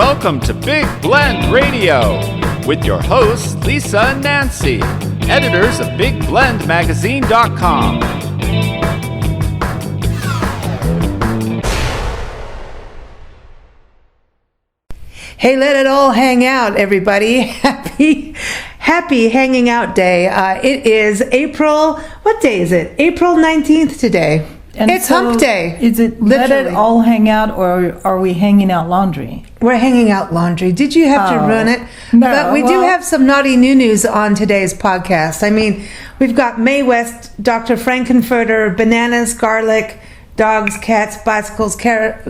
Welcome to Big Blend Radio with your hosts, Lisa and Nancy, editors of BigBlendMagazine.com. Hey, let it all hang out, everybody. Happy hanging out day. It is April, what day is it? April 19th today. And it's hump day. Is it literally. Let it all hang out, or are we hanging out laundry? We're hanging out laundry. Did you have to ruin it? No. But we do have some naughty new news on today's podcast. I mean, we've got Mae West, Dr. Frank-N-Furter, bananas, garlic, dogs, cats, bicycles,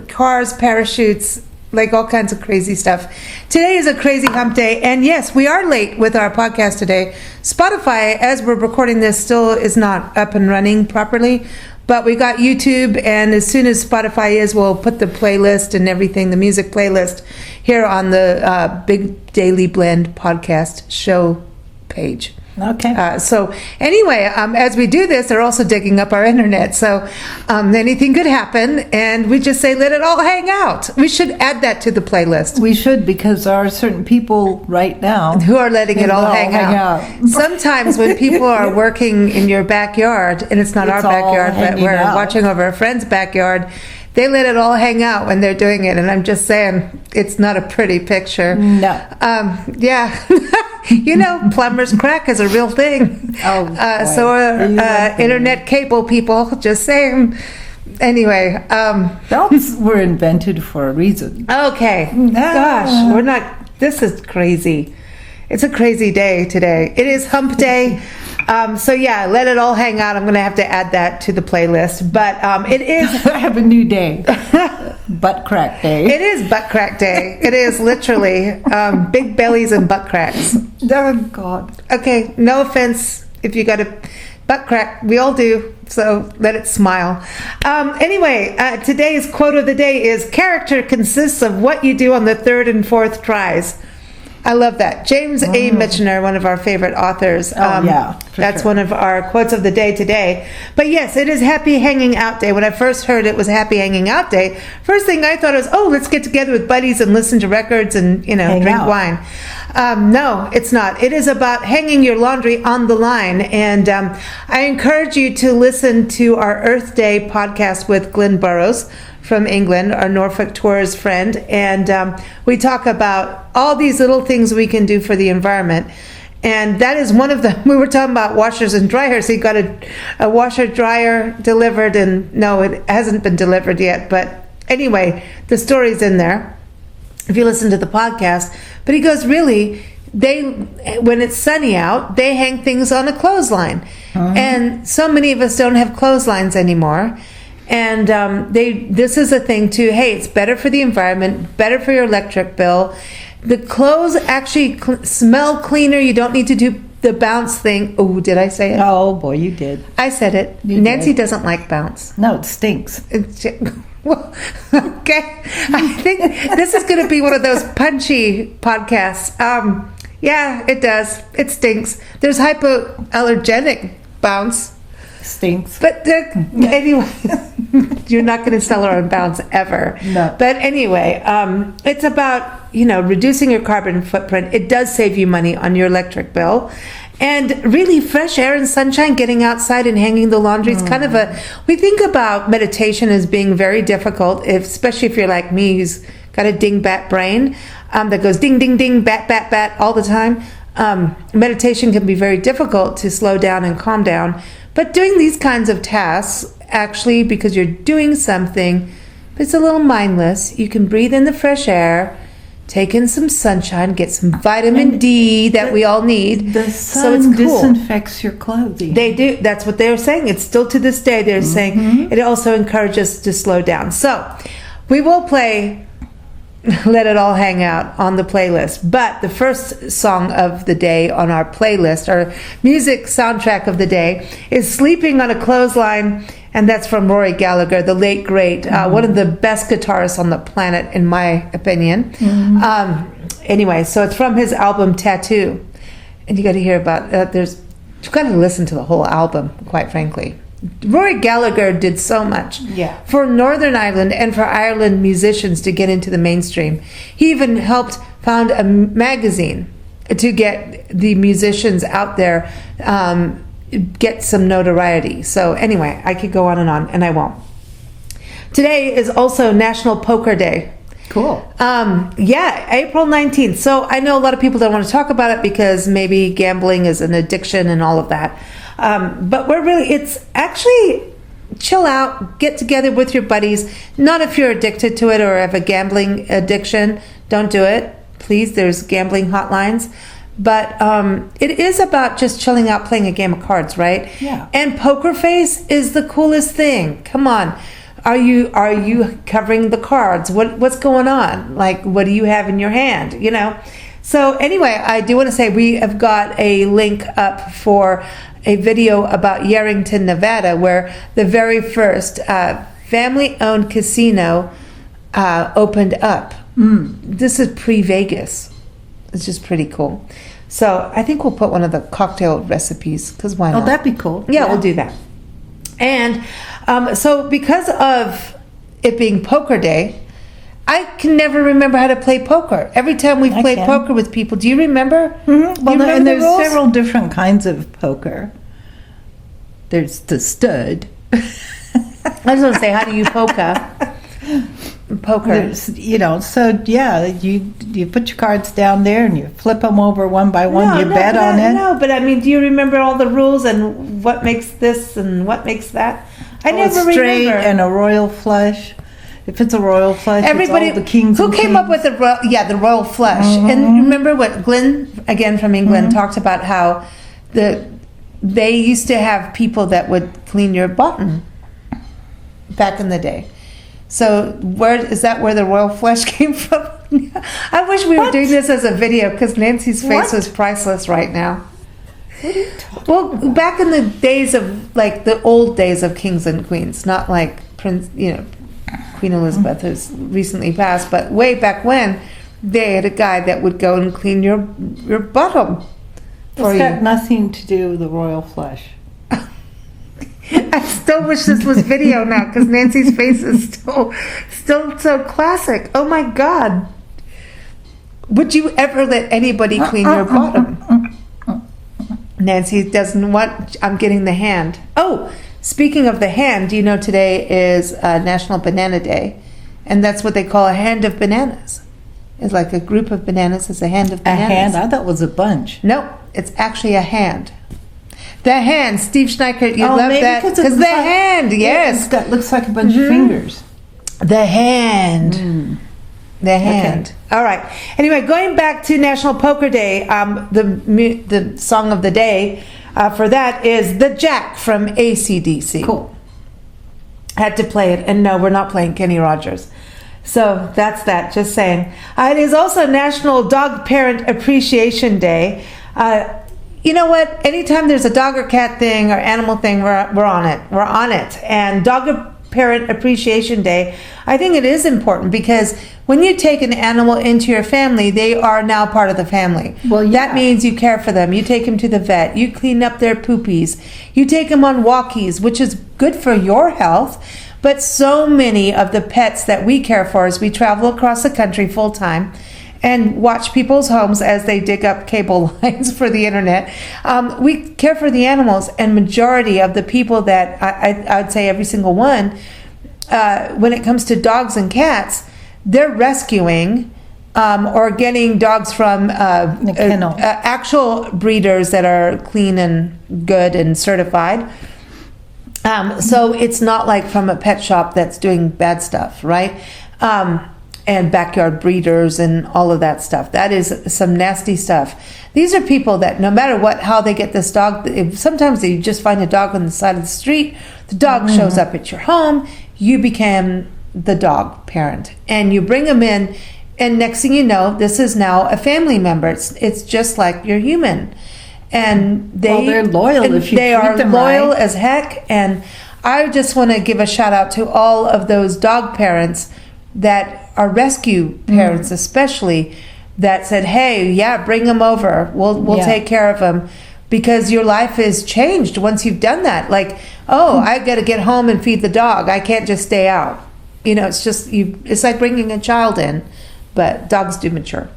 cars, parachutes, like all kinds of crazy stuff. Today is a crazy hump day, and yes, we are late with our podcast today. Spotify, as we're recording this, still is not up and running properly, but we got YouTube, and as soon as Spotify is, we'll put the playlist and everything, the music playlist, here on the Big Daily Blend podcast show page. Okay. So anyway, as we do this, they're also digging up our internet. So anything could happen, and we just say, let it all hang out. We should add that to the playlist. We should, because there are certain people right now who are letting it all hang out. Sometimes when people are working in your backyard, and it's not our backyard, but we're watching over a friend's backyard, they let it all hang out when they're doing it. And I'm just saying, it's not a pretty picture. No. Yeah. You know, plumber's crack is a real thing. So are internet cable people, just saying. Anyway. Belts were invented for a reason. Okay. Gosh, we're not, this is crazy. It's a crazy day today. It is hump day. So yeah, let it all hang out. I'm going to have to add that to the playlist. But it is... I have a new day. Butt crack day. It is butt crack day. It is literally big bellies and butt cracks. Oh, God. Okay, no offense if you got a butt crack. We all do, so let it smile. Anyway, today's quote of the day is, character consists of what you do on the third and fourth tries. I love that. James A. Michener, one of our favorite authors. That's one of our quotes of the day today. But yes, it is Happy Hanging Out Day. When I first heard it was Happy Hanging Out Day, first thing I thought was, let's get together with buddies and listen to records and, drink wine. No, it's not. It is about hanging your laundry on the line. And I encourage you to listen to our Earth Day podcast with Glenn Burrows from England, our Norfolk Tours friend, and we talk about all these little things we can do for the environment, and that is one of them. We were talking about washers and dryers. He got a washer dryer delivered, and no, it hasn't been delivered yet, but anyway, the story's in there if you listen to the podcast. But he goes, really, when it's sunny out, they hang things on a clothesline, and so many of us don't have clotheslines anymore. And this is a thing too. Hey, it's better for the environment, better for your electric bill. The clothes actually smell cleaner. You don't need to do the bounce thing. Oh, did I say it? Oh boy, you did. I said it. Nancy doesn't like bounce. No, it stinks. Well, okay. I think this is going to be one of those punchy podcasts. Yeah, it does. It stinks. There's hypoallergenic bounce. Stinks. But anyway, you're not going to sell her on bounce ever. No. But anyway, it's about, reducing your carbon footprint. It does save you money on your electric bill. And really, fresh air and sunshine, getting outside and hanging the laundry is kind of we think about meditation as being very difficult, especially if you're like me, who's got a ding-bat brain that goes ding, ding, ding, bat, bat, bat all the time. Meditation can be very difficult to slow down and calm down. But doing these kinds of tasks, actually, because you're doing something, but it's a little mindless. You can breathe in the fresh air, take in some sunshine, get some vitamin D that we all need. The sun disinfects your clothing. They do. That's what they're saying. It's still to this day they're saying it also encourages us to slow down. So we will play Let It All Hang Out on the playlist. But the first song of the day on our playlist, our music soundtrack of the day, is Sleeping on a Clothesline, and that's from Rory Gallagher, the late, great, one of the best guitarists on the planet, in my opinion. Anyway, so it's from his album Tattoo. And you got to hear about, you've got to listen to the whole album, quite frankly. Rory Gallagher did so much Yeah. for Northern Ireland and for Ireland musicians to get into the mainstream. He even helped found a magazine to get the musicians out there, get some notoriety. So anyway, I could go on, and I won't. Today is also National Poker Day. Cool. Yeah, April 19th. So I know a lot of people don't want to talk about it because maybe gambling is an addiction and all of that. But it's actually chill out, get together with your buddies. Not if you're addicted to it or have a gambling addiction. Don't do it. Please, there's gambling hotlines. But it is about just chilling out, playing a game of cards, right? Yeah. And poker face is the coolest thing. Come on. Are you covering the cards? What's going on? Like, what do you have in your hand? You know? So anyway, I do want to say we have got a link up for a video about Yerington, Nevada, where the very first family-owned casino opened up. This is pre-Vegas. It's just pretty cool. So I think we'll put one of the cocktail recipes, because why not? Oh, that'd be cool. Yeah, we'll do that. And so because of it being poker day, I can never remember how to play poker. Every time we've played poker with people, do you remember? Mm-hmm. Well, and there's rules? several different kinds of poker. There's the stud. I was going to say, how do you poker? There's, so yeah, you put your cards down there and you flip them over one by one. You bet on it. No, but I mean, do you remember all the rules and what makes this and what makes that? I never a straight remember. and a royal flush. If it's a royal flush, Everybody, it's all the kings. who and came up with the royal flush? And remember what Glenn, again from England, talked about how they used to have people that would clean your bottom back in the day. So where the royal flush came from? I wish we were doing this as a video because Nancy's face was priceless right now. What are you talking about? Back in the days of like the old days of kings and queens, not like Queen Elizabeth who's recently passed, but way back when they had a guy that would go and clean your bottom for It's you. got nothing to do with the royal flush. I still wish this was video now because Nancy's face is still so classic. Oh my God. Would you ever let anybody clean your bottom? Nancy doesn't want, I'm getting the hand. Oh, speaking of the hand, do you know today is National Banana Day? And that's what they call a hand of bananas. It's like a group of bananas is a hand of bananas. A hand? I thought it was a bunch. No, it's actually a hand. The hand, Steve Schneiker, you love that because the hand, yes, It looks like a bunch of fingers. The hand, the hand. Okay. All right. Anyway, going back to National Poker Day, the song of the day for that is "The Jack" from AC/DC. Cool. Had to play it, and no, we're not playing Kenny Rodgers. So that's that. Just saying. It is also National Dog Parent Appreciation Day. You know what? Anytime there's a dog or cat thing or animal thing, we're on it. We're on it. And Dog Parent Appreciation Day, I think it is important because when you take an animal into your family, they are now part of the family. Well, yeah. That means you care for them. You take them to the vet. You clean up their poopies. You take them on walkies, which is good for your health. But so many of the pets that we care for as we travel across the country full time and watch people's homes as they dig up cable lines for the internet. We care for the animals, and majority of the people that, I'd say every single one, when it comes to dogs and cats, they're rescuing or getting dogs from actual breeders that are clean and good and certified. So it's not like from a pet shop that's doing bad stuff, right? And backyard breeders and all of that stuff. That is some nasty stuff. These are people that no matter how they get this dog, sometimes they just find a dog on the side of the street, the dog shows up at your home, you become the dog parent, and you bring them in, and next thing you know, this is now a family member. It's just like you're human. And they're loyal if you they treat are them loyal right. as heck. And I just want to give a shout out to all of those dog parents that are rescue parents, especially, that said, "Hey, yeah, bring them over. We'll take care of them," because your life is changed once you've done that. Like, oh, I got to get home and feed the dog. I can't just stay out. It's just it's like bringing a child in, but dogs do mature.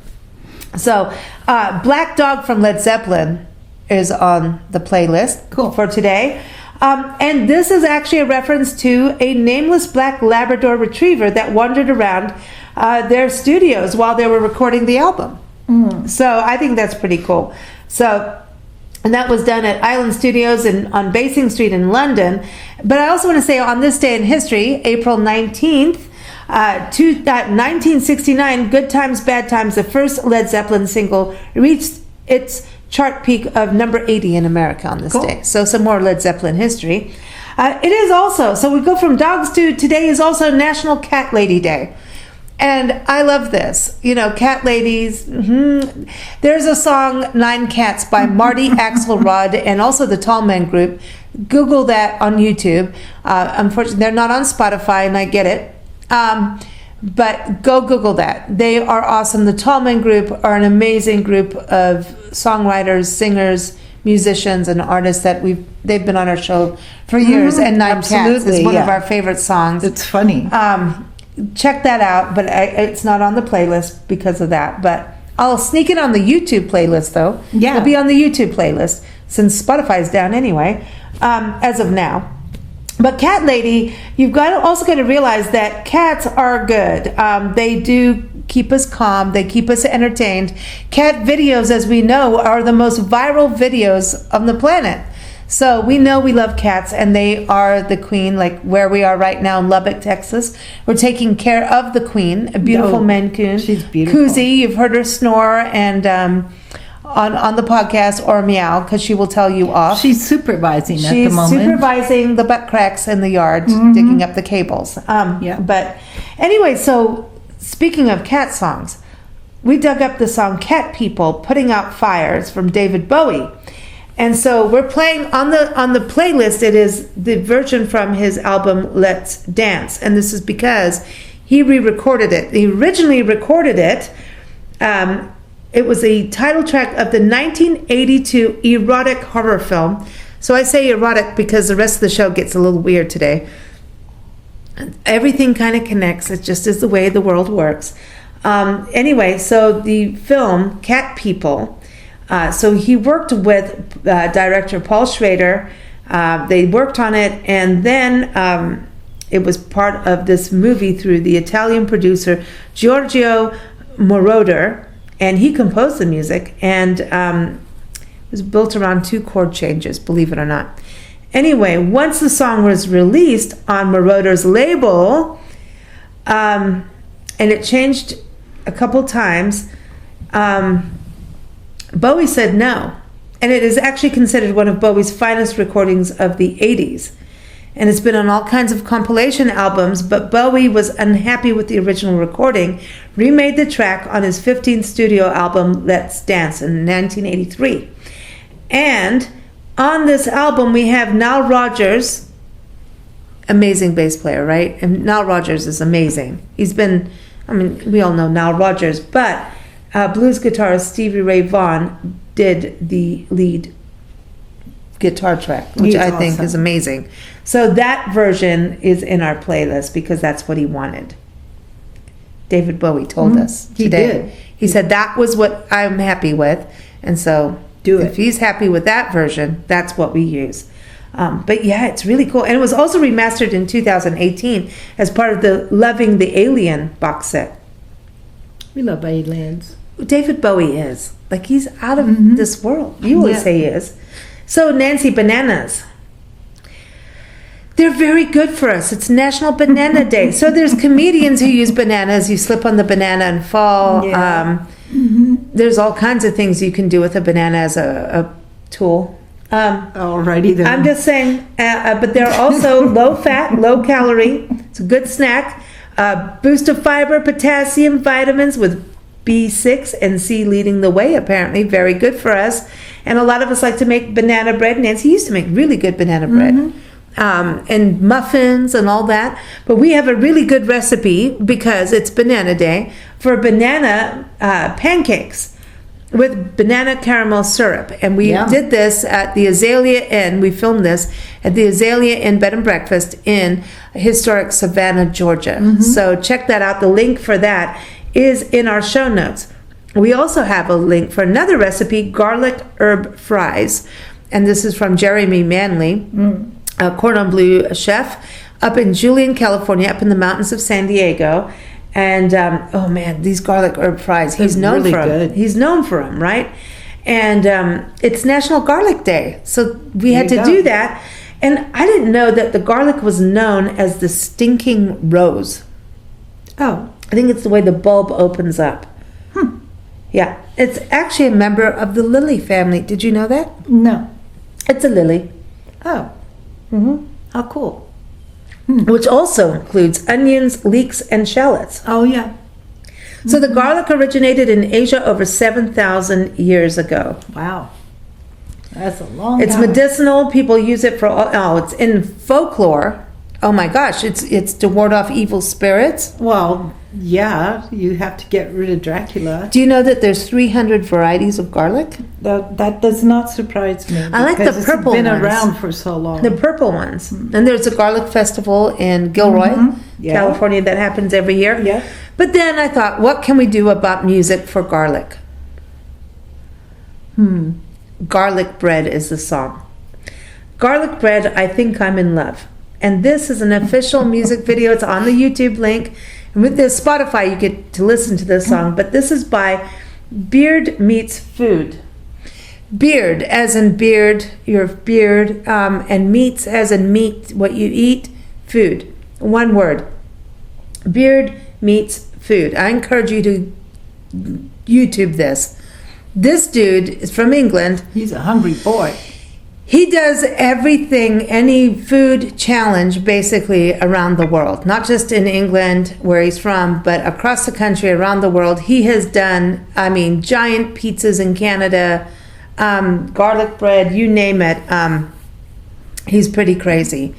So Black Dog from Led Zeppelin is on the playlist for today. And this is actually a reference to a nameless black Labrador retriever that wandered around their studios while they were recording the album. So I think that's pretty cool. So, and that was done at Island Studios on Basing Street in London. But I also want to say on this day in history, April 19th, 1969, Good Times, Bad Times, the first Led Zeppelin single, reached its chart peak of number 80 in America on this day. So some more Led Zeppelin history. It is also, so we go from dogs to today is also National Cat Lady Day. And I love this. Cat ladies. There's a song, Nine Cats, by Marty Axelrod and also the Tall Men Group. Google that on YouTube. Unfortunately, they're not on Spotify, and I get it. But go Google that. They are awesome. The Tall Men Group are an amazing group of songwriters, singers, musicians, and artists that they've been on our show for years. And Nine Cats is one of our favorite songs. It's funny. Check that out, but it's not on the playlist because of that. But I'll sneak it on the YouTube playlist, though. Yeah. It'll be on the YouTube playlist since Spotify's down anyway, as of now. But Cat Lady, you've also got to realize that cats are good. They do keep us calm. They keep us entertained. Cat videos, as we know, are the most viral videos on the planet. So we know we love cats, and they are the queen, like where we are right now in Lubbock, Texas. We're taking care of the queen, a beautiful Maine Coon. She's beautiful. Koozie, you've heard her snore, and on the podcast, or meow, because she will tell you off. She's supervising at the moment. She's supervising the butt cracks in the yard, digging up the cables. But anyway, so speaking of cat songs, we dug up the song Cat People, Putting Out Fires from David Bowie. And so we're playing on the playlist. It is the version from his album Let's Dance, and this is because he re-recorded it. He originally recorded it. It was a title track of the 1982 erotic horror film. So I say erotic because the rest of the show gets a little weird today. Everything kind of connects. It just is the way the world works. Anyway, so the film Cat People. So he worked with director Paul Schrader. They worked on it, and then it was part of this movie through the Italian producer Giorgio Moroder, and he composed the music, and it was built around 2 chord changes, believe it or not. Anyway, once the song was released on Moroder's label, and it changed a couple times, Bowie said no, and it is actually considered one of Bowie's finest recordings of the 80s. And it's been on all kinds of compilation albums, but Bowie was unhappy with the original recording, remade the track on his 15th studio album, Let's Dance, in 1983. And on this album, we have Nile Rodgers, amazing bass player, right? And Nile Rodgers is amazing. He's been, we all know Nile Rodgers, but blues guitarist Stevie Ray Vaughan did the lead guitar track, which I think is amazing. So that version is in our playlist because that's what he wanted. David Bowie told us today. He did. He said that was what I'm happy with, and so if he's happy with that version, that's what we use. But yeah, it's really cool, and it was also remastered in 2018 as part of the Loving the Alien box set. We love aliens. David Bowie is like he's out of this world. You always say he is. So Nancy, bananas. They're very good for us. It's National Banana Day. So there's comedians who use bananas. You slip on the banana and fall. Yeah. There's all kinds of things you can do with a banana as a tool. Alrighty then. I'm just saying, but they're also low fat, low calorie. It's a good snack. Boost of fiber, potassium, vitamins with B6 and C leading the way, apparently. Very good for us. And a lot of us like to make banana bread. Nancy used to make really good banana bread. And muffins and all that. But we have a really good recipe, because it's Banana Day, for banana pancakes. with banana caramel syrup. And we did this at the Azalea Inn. We filmed this at the Azalea Inn Bed and Breakfast in historic Savannah, Georgia. So check that out. The link for that is in our show notes. We also have a link for another recipe, garlic herb fries. And this is from Jeremy Manley, a cordon bleu chef up in Julian, California, up in the mountains of San Diego. And oh man, these garlic herb fries, he's known for them. He's known for them, right? And it's National Garlic Day, so we had to do that. And I didn't know that the garlic was known as the stinking rose. Oh, I think it's the way the bulb opens up. Yeah, it's actually a member of the lily family. Did you know that? No. It's a lily. Oh. How cool. Which also includes onions, leeks, and shallots. Oh, yeah. So the garlic originated in Asia over 7,000 years ago. Wow. That's a long time. It's medicinal. People use it for, it's in folklore. Oh my gosh, it's to ward off evil spirits. Well, yeah, you have to get rid of Dracula. Do you know that there's 300 varieties of garlic? That does not surprise me. I like the purple ones. It's been ones. around for so long. The purple ones. And there's a garlic festival in Gilroy, California that happens every year. Yeah. But then I thought, what can we do about music for garlic? Garlic Bread is the song. Garlic Bread, I Think I'm in Love. And this is an official music video. It's on the YouTube link. And with the Spotify, you get to listen to this song. But this is by BeardMeatsFood. Beard, as in beard, your beard, and meats, as in meat, what you eat, food. One word. BeardMeatsFood. I encourage you to YouTube this. This dude is from England. He's a hungry boy. He does everything, any food challenge, basically around the world. Not just in England, where he's from, but across the country, around the world. He has done, giant pizzas in Canada, garlic bread, you name it. He's pretty crazy.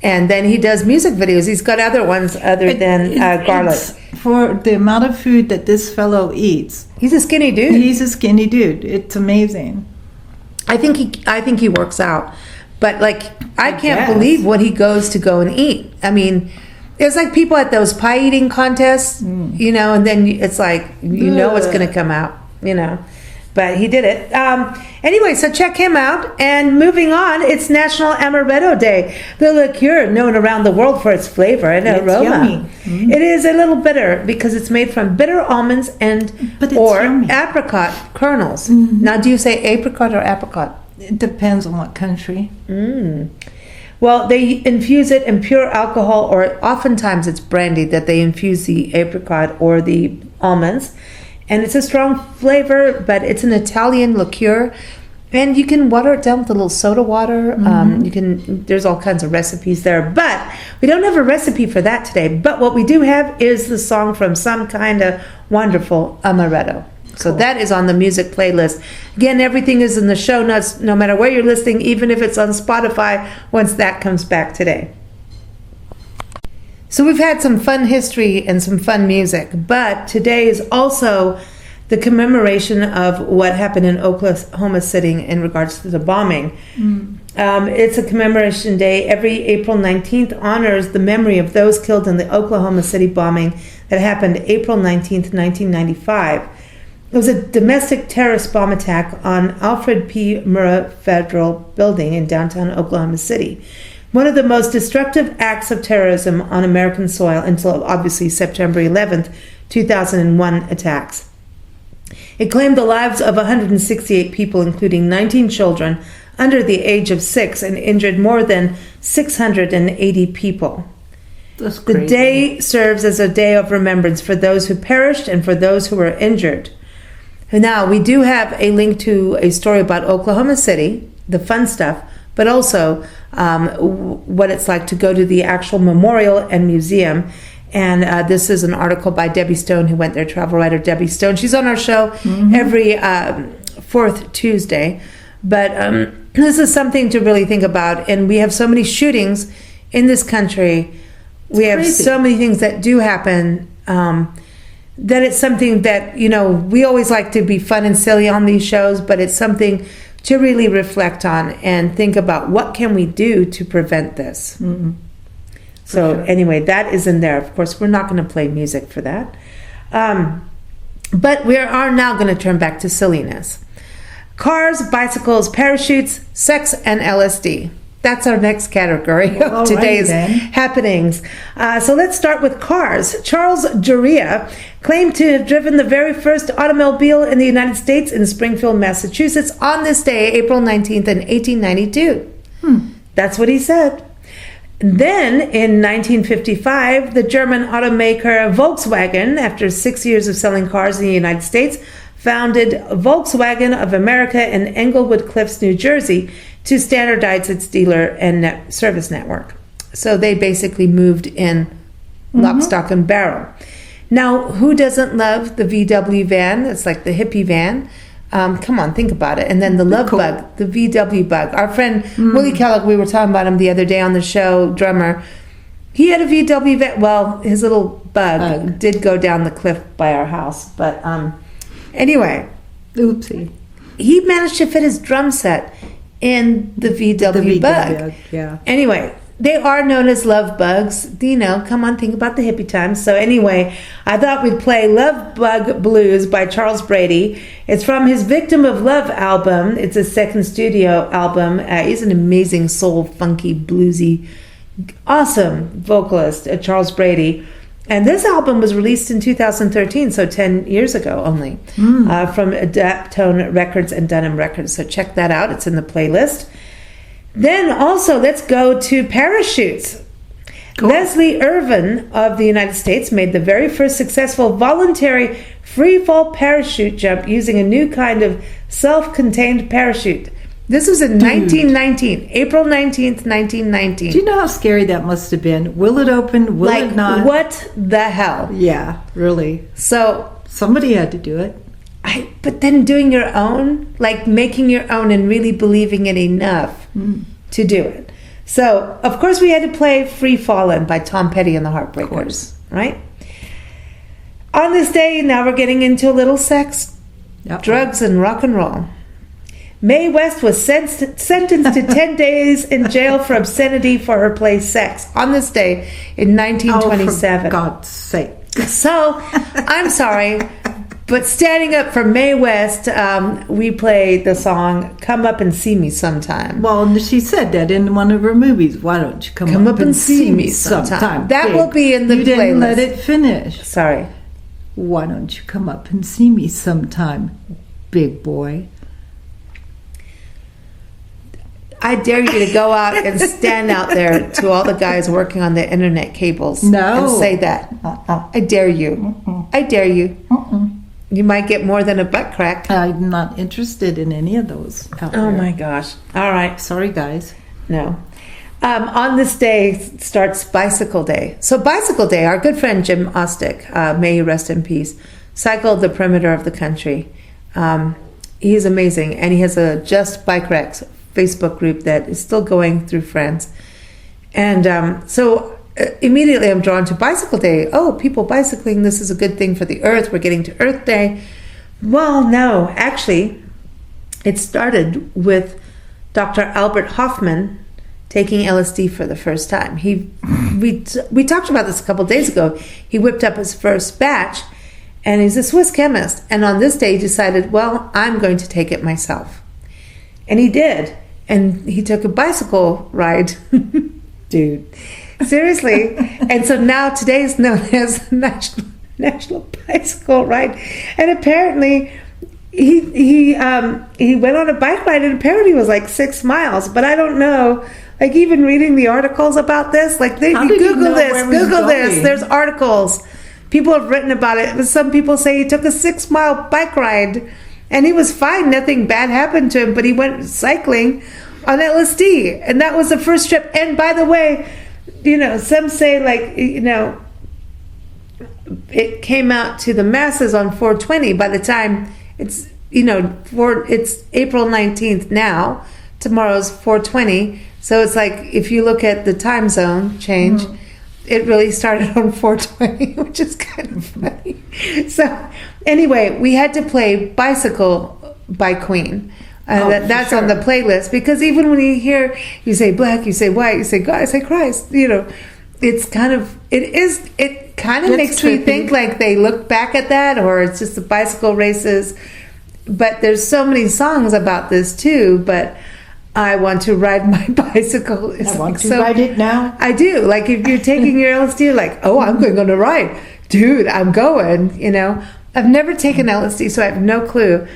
And then he does music videos. He's got other ones other than garlic. For the amount of food that this fellow eats. He's a skinny dude. He's a skinny dude. It's amazing. I think he works out, but I can't believe what he goes to go and eat. It's like people at those pie eating contests, and then it's like what's going to come out, But he did it. Anyway, so check him out. And moving on, it's National Amaretto Day, the liqueur known around the world for its flavor and aroma. It is a little bitter because it's made from bitter almonds or apricot kernels. Now, do you say apricot or apricot? It depends on what country. Well, they infuse it in pure alcohol, or oftentimes it's brandy that they infuse the apricot or the almonds. And it's a strong flavor, but it's an Italian liqueur. And you can water it down with a little soda water. There's all kinds of recipes there. But we don't have a recipe for that today. But what we do have is the song from SomeKindaWonderful, Amaretto. So that is on the music playlist. Again, everything is in the show notes, no matter where you're listening, even if it's on Spotify, once that comes back today. So we've had some fun history and some fun music, but today is also the commemoration of what happened in Oklahoma City in regards to the bombing. It's a commemoration day. Every April 19th honors the memory of those killed in the Oklahoma City bombing that happened April 19th, 1995. It was a domestic terrorist bomb attack on Alfred P. Murrah Federal Building in downtown Oklahoma City. One of the most destructive acts of terrorism on American soil until obviously September 11th, 2001 attacks. It claimed the lives of 168 people, including 19 children under the age of 6, and injured more than 680 people. That's crazy. The day serves as a day of remembrance for those who perished and for those who were injured. Now, we do have a link to a story about Oklahoma City, the fun stuff, but also what it's like to go to the actual memorial and museum. And this is an article by Debbie Stone, who went there, travel writer Debbie Stone. She's on our show every fourth Tuesday. But this is something to really think about. And we have so many shootings in this country. We have so many things that do happen. that it's something that, we always like to be fun and silly on these shows, but it's something to really reflect on and think about what can we do to prevent this. Mm-hmm. So sure. Anyway, that is in there. Of course, we're not going to play music for that. But we are now going to turn back to silliness. Cars, bicycles, parachutes, sex, and LSD. That's our next category of today's happenings. So let's start with cars. Charles Juria claimed to have driven the very first automobile in the United States in Springfield, Massachusetts on this day, April 19th in 1892. That's what he said. Then, in 1955, the German automaker Volkswagen, after 6 years of selling cars in the United States, founded Volkswagen of America in Englewood Cliffs, New Jersey, to standardize its dealer and service network. So they basically moved in lock, stock, and barrel. Now, who doesn't love the VW van? It's like the hippie van. Come on, think about it. And then the love bug, the VW bug. Our friend Willie Kellogg, we were talking about him the other day on the show, drummer. He had a VW van. Well, his little bug did go down the cliff by our house. But anyway. Oopsie. He managed to fit his drum set in the VW bug. Yeah. Anyway, they are known as love bugs. Come on, think about the hippie times. So anyway, I thought we'd play Love Bug Blues by Charles Brady. It's from his Victim of Love album. It's his second studio album. He's an amazing soul, funky, bluesy, awesome vocalist, Charles Brady. And this album was released in 2013, so 10 years ago only, from Adaptone Records and Dunham Records. So check that out. It's in the playlist. Then also, let's go to parachutes. Cool. Leslie Irvin of the United States made the very first successful voluntary free-fall parachute jump using a new kind of self-contained parachute. This was in 1919, April 19th, 1919. Do you know how scary that must have been? Will it open? Will it not? What the hell? Yeah, really. So somebody had to do it. But then doing your own, like making your own and really believing it enough to do it. So, of course, we had to play Free Fallin' by Tom Petty and the Heartbreakers, right? On this day, now we're getting into a little sex, drugs, and rock and roll. Mae West was sentenced to 10 days in jail for obscenity for her play Sex on this day in 1927. Oh, for God's sake. So, I'm sorry, but standing up for Mae West, we played the song Come Up and See Me Sometime. Well, she said that in one of her movies. Why don't you come up and see me sometime? That will be in the playlist. You didn't let it finish. Sorry. Why don't you come up and see me sometime, big boy? I dare you to go out and stand out there to all the guys working on the internet cables. No. And say that. I dare you. I dare you. You might get more than a butt crack. I'm not interested in any of those. Oh my gosh. All right. Sorry, guys. No. On this day starts Bicycle Day. So Bicycle Day, our good friend Jim Ostick, may he rest in peace, cycled the perimeter of the country. He's amazing, and he has a Just Bike Wrecks Facebook group that is still going through France. And so immediately I'm drawn to Bicycle Day. Oh, people bicycling, this is a good thing for the earth. We're getting to Earth Day. Well, no, actually, it started with Dr. Albert Hofmann taking LSD for the first time. We talked about this a couple of days ago. He whipped up his first batch, and he's a Swiss chemist. And on this day, he decided, well, I'm going to take it myself. And he did. And he took a bicycle ride. Dude. Seriously. And so now today is known as National Bicycle Ride. And apparently he went on a bike ride, and apparently it was like 6 miles. But I don't know. Like, even reading the articles about this, like Google this. There's articles. People have written about it. Some people say he took a 6-mile bike ride. And he was fine. Nothing bad happened to him, but he went cycling on LSD. And that was the first trip. And by the way, some say, it came out to the masses on 420. By the time it's, it's April 19th now. Tomorrow's 420. So it's like, if you look at the time zone change, it really started on 420, which is kind of funny. So anyway, we had to play Bicycle by Queen. That's on the playlist, because even when you say black, you say white, you say God, you say Christ, it kind of makes me think like they look back at that, or it's just the bicycle races. But there's so many songs about this too, but I want to ride my bicycle. I want to ride it now. I do. Like if you're taking your LSD, you're like, oh, I'm going on a ride. Dude, I'm going, I've never taken LSD, so I have no clue.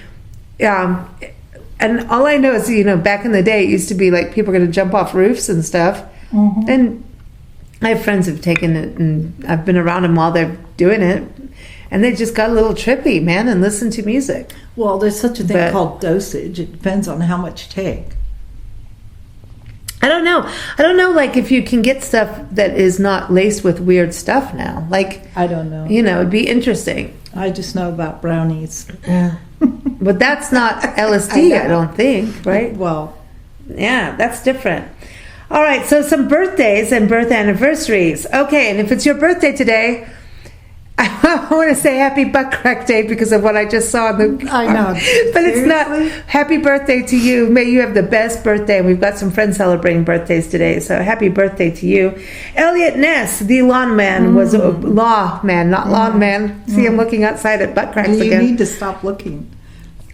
And all I know is, back in the day, it used to be like people were going to jump off roofs and stuff. Mm-hmm. And I have friends who've taken it, and I've been around them while they're doing it. And they just got a little trippy, man, and listen to music. Well, there's such a thing called dosage. It depends on how much you take. I don't know, like, if you can get stuff that is not laced with weird stuff now. Like, I don't know. It'd be interesting. I just know about brownies. Yeah. But that's not LSD, I don't think, right? Well, yeah, that's different. All right, so some birthdays and birth anniversaries. Okay, and if it's your birthday today, I want to say happy butt crack day because of what I just saw in the I know. But it's not. Happy birthday to you. May you have the best birthday. We've got some friends celebrating birthdays today, so happy birthday to you. Elliot Ness, the lawn man, was a law man, not lawn man. See, I'm looking outside at butt cracks again. You need to stop looking.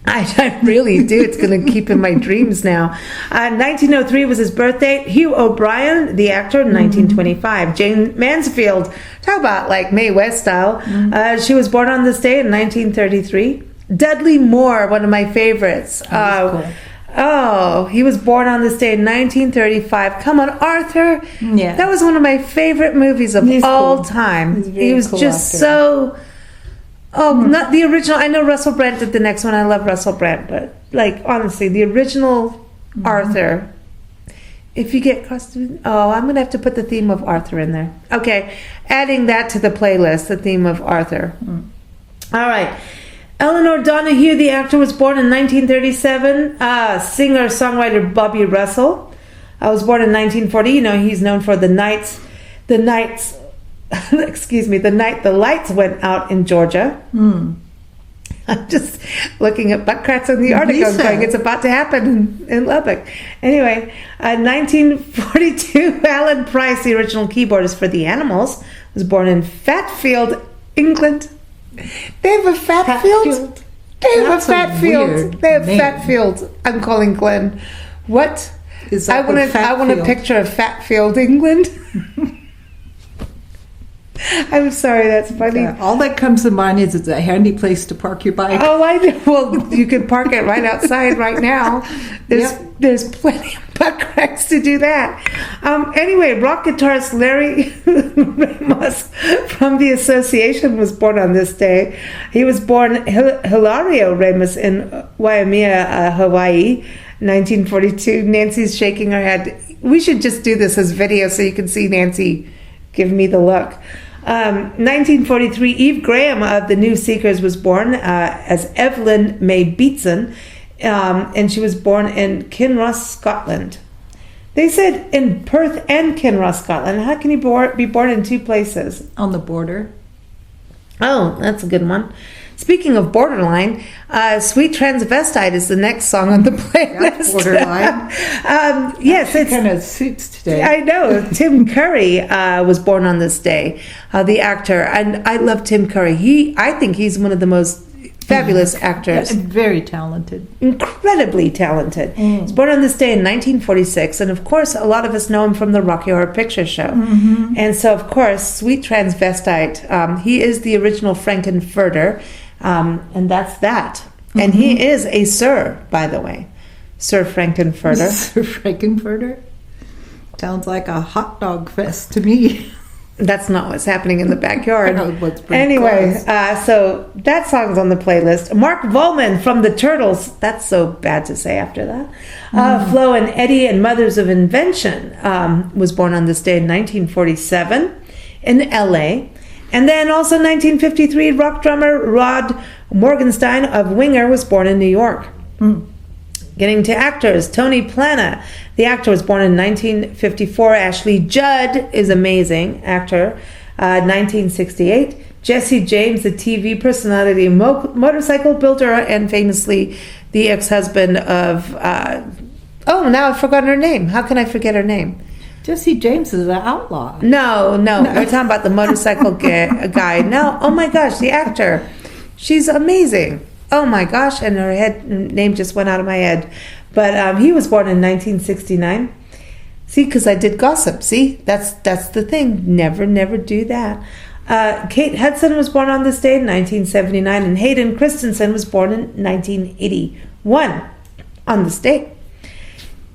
I really do. It's going to keep in my dreams now. 1903 was his birthday. Hugh O'Brien, the actor, in 1925. Jane Mansfield, talk about like Mae West style. She was born on this day in 1933. Dudley Moore, one of my favorites. Cool. Oh, he was born on this day in 1935. Come on, Arthur. Yeah. That was one of my favorite movies of all time. He was cool just actor. so... Oh, not the original. I know Russell Brand did the next one. I love Russell Brand, but like honestly, the original Arthur. If you get costume, I'm gonna have to put the theme of Arthur in there. Okay, adding that to the playlist, the theme of Arthur. All right, Eleanor Donahue, the actor, was born in 1937. Singer songwriter Bobby Russell was born in 1940. He's known for the night the lights went out in Georgia. I'm just looking at butt cracks on the article going, it's about to happen in Lubbock. Anyway, 1942, Alan Price, the original keyboardist for The Animals, was born in Fatfield, England. They have a Fatfield? They have a Fatfield. They have Fatfield. I'm calling Glenn. What? I want a picture of Fatfield, England. I'm sorry, that's funny. Yeah, all that comes to mind is it's a handy place to park your bike. Oh, I know. Well, you can park it right outside right now. There's plenty of butt cracks to do that. Anyway, rock guitarist Larry Ramos from The Association was born on this day. He was born Hilario Ramos in Waimea, Hawaii, 1942. Nancy's shaking her head. We should just do this as video so you can see Nancy give me the look. 1943, Eve Graham of the New Seekers was born as Evelyn May Beatson, and she was born in Kinross, Scotland. They said in Perth and Kinross, Scotland. How can you be born in two places? On the border. Oh, that's a good one. Speaking of borderline, Sweet Transvestite is the next song on the playlist. That's borderline. Yes, it kind of suits today. I know. Tim Curry was born on this day, the actor. And I love Tim Curry. I think he's one of the most fabulous actors. Yeah, very talented. Incredibly talented. He was born on this day in 1946. And of course, a lot of us know him from the Rocky Horror Picture Show. And so, of course, Sweet Transvestite, he is the original Frank-N-Furter. And that's that. And he is a Sir, by the way. Sir Frank-N-Furter. Sir Frank-N-Furter? Sounds like a hot dog fest to me. That's not what's happening in the backyard. Anyway, so that song's on the playlist. Mark Volman from the Turtles. That's so bad to say after that. Flo and Eddie and Mothers of Invention was born on this day in 1947 in L.A., and then also 1953, rock drummer Rod Morgenstein of Winger was born in New York. Getting to actors, Tony Plana. The actor was born in 1954. Ashley Judd is amazing actor. 1968. Jesse James, the TV personality, motorcycle builder, and famously the ex-husband of... now I've forgotten her name. How can I forget her name? Jesse James is an outlaw. No. We're talking about the motorcycle guy. No, oh my gosh, the actor. She's amazing. Oh my gosh, and her name just went out of my head. But he was born in 1969. See, because I did gossip. See, that's the thing. Never do that. Kate Hudson was born on this day in 1979, and Hayden Christensen was born in 1981 on this day.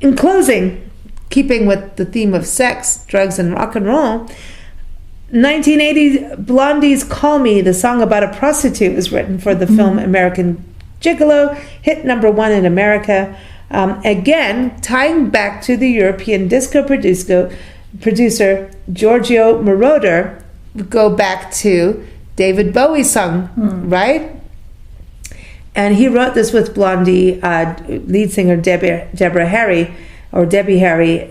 In closing, keeping with the theme of sex, drugs, and rock and roll, 1980 Blondie's Call Me, the song about a prostitute, was written for the film American Gigolo, hit #1 in America. Again, tying back to the European disco producer Giorgio Moroder, go back to David Bowie's song, right? And he wrote this with Blondie, lead singer Debbie Harry,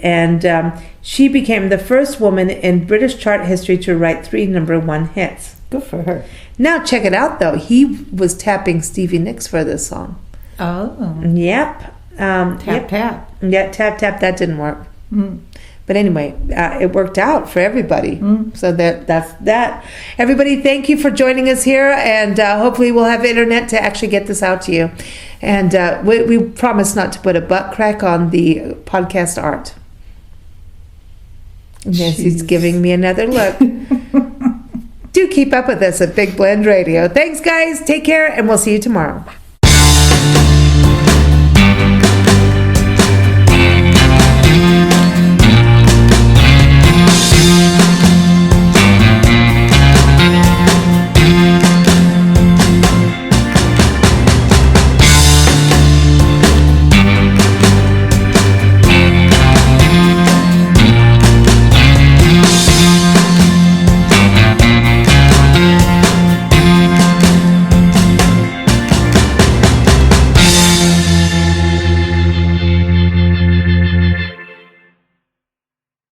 and she became the first woman in British chart history to write 3 #1 hits. Good for her. Now check it out, though. He was tapping Stevie Nicks for this song. Oh. Yep. Tap. Yeah, tap. That didn't work. But anyway, it worked out for everybody. So that's that. Everybody, thank you for joining us here, and hopefully we'll have internet to actually get this out to you. And we promise not to put a butt crack on the podcast art. Nancy's giving me another look. Do keep up with us at Big Blend Radio. Thanks, guys. Take care, and we'll see you tomorrow.